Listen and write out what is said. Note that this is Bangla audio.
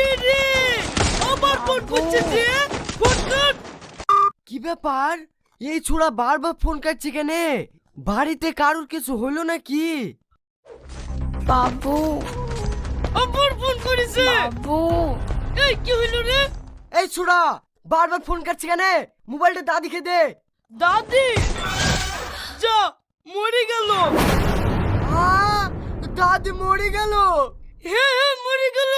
ইরে আবার ফোন করছে যে ফোন কর। কি ব্যাপার? এই ছোড়া বারবার ফোন কাটছে কেন? বাড়িতে কারুর কিছু হলো নাকি? বাবু আবার ফোন করেছে। বাবু এই কি হইলো রে? এই ছোড়া বারবার ফোন কাটছে কেন? মোবাইলটা দাদিকে দে। দাদি যা মরে গেল। দাদি মরে গেল? হ্যাঁ হ্যাঁ মরে গেল।